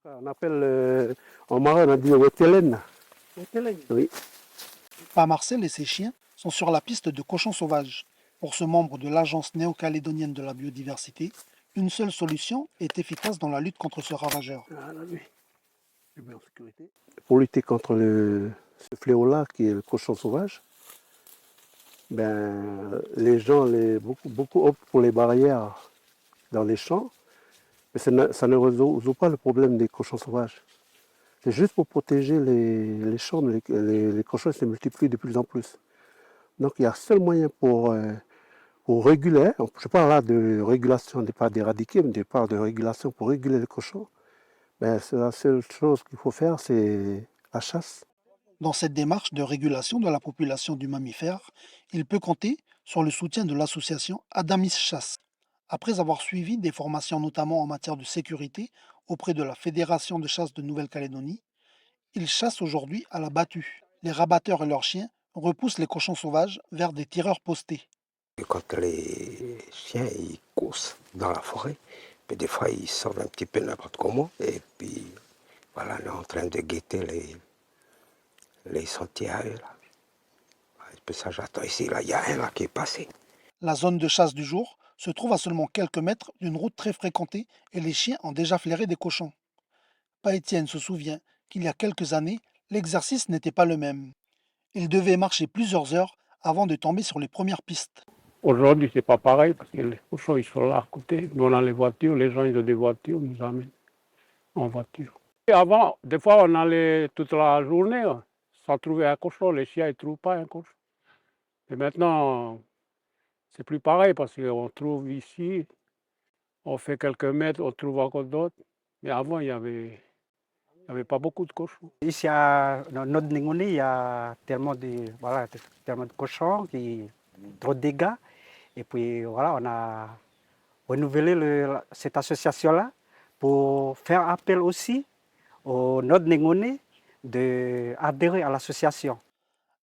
On appelle en marin, on a dit Wetelen. Oui. Pa Marcel et ses chiens sont sur la piste de cochons sauvages. Pour ce membre de l'Agence néo-calédonienne de la biodiversité, une seule solution est efficace dans la lutte contre ce ravageur. Pour lutter contre ce fléau-là qui est le cochon sauvage, les gens, beaucoup optent pour les barrières dans les champs, mais ça ne résout pas le problème des cochons sauvages. C'est juste pour protéger les champs, les cochons se multiplient de plus en plus. Donc il y a un seul moyen pour réguler, je parle là de régulation, pas d'éradiquer, mais je parle de régulation pour réguler les cochons. C'est la seule chose qu'il faut faire, c'est la chasse. Dans cette démarche de régulation de la population du mammifère, il peut compter sur le soutien de l'association Adamis Chasse. Après avoir suivi des formations notamment en matière de sécurité auprès de la Fédération de chasse de Nouvelle-Calédonie, il chasse aujourd'hui à la battue. Les rabatteurs et leurs chiens repoussent les cochons sauvages vers des tireurs postés. Et quand les chiens ils coursent dans la forêt, puis des fois ils sortent un petit peu n'importe comment, et puis voilà, on est en train de guetter les sentiers à eux. Là. Et puis ça, j'attends ici, là, il y a un là qui est passé. La zone de chasse du jour se trouve à seulement quelques mètres d'une route très fréquentée et les chiens ont déjà flairé des cochons. Pa Étienne se souvient qu'il y a quelques années, l'exercice n'était pas le même. Il devait marcher plusieurs heures avant de tomber sur les premières pistes. Aujourd'hui, c'est pas pareil parce que les cochons ils sont là à côté. Nous, on a les voitures, les gens ils ont des voitures, ils nous amènent en voiture. Et avant, des fois, on allait toute la journée sans trouver un cochon. Les chiens ne trouvent pas un cochon. Et maintenant, c'est plus pareil parce qu'on trouve ici, on fait quelques mètres, on trouve encore d'autres. Mais avant, il n'y avait pas beaucoup de cochons. Ici, dans notre Ningouni, il y a tellement tellement de cochons, trop de dégâts. Et puis voilà, on a renouvelé cette association-là pour faire appel aussi au Nord Ningouni d'adhérer à l'association.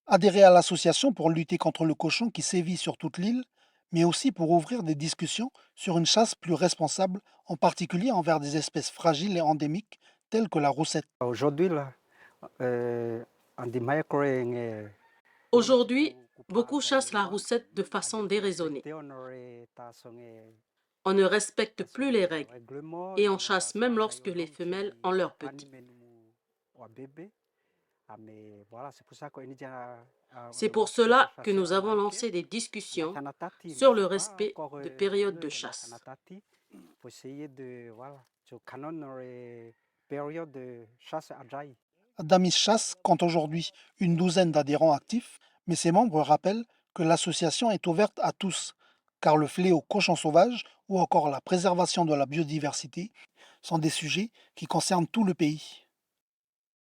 Adhérer à l'association pour lutter contre le cochon qui sévit sur toute l'île, mais aussi pour ouvrir des discussions sur une chasse plus responsable, en particulier envers des espèces fragiles et endémiques telles que la roussette. Aujourd'hui, là, on dit Aujourd'hui, beaucoup chassent la roussette de façon déraisonnée. On ne respecte plus les règles et on chasse même lorsque les femelles ont leurs petits. C'est pour cela que nous avons lancé des discussions sur le respect de périodes de chasse. Adamis Chasse compte aujourd'hui une douzaine d'adhérents actifs, mais ses membres rappellent que l'association est ouverte à tous, car le fléau cochon sauvage ou encore la préservation de la biodiversité sont des sujets qui concernent tout le pays.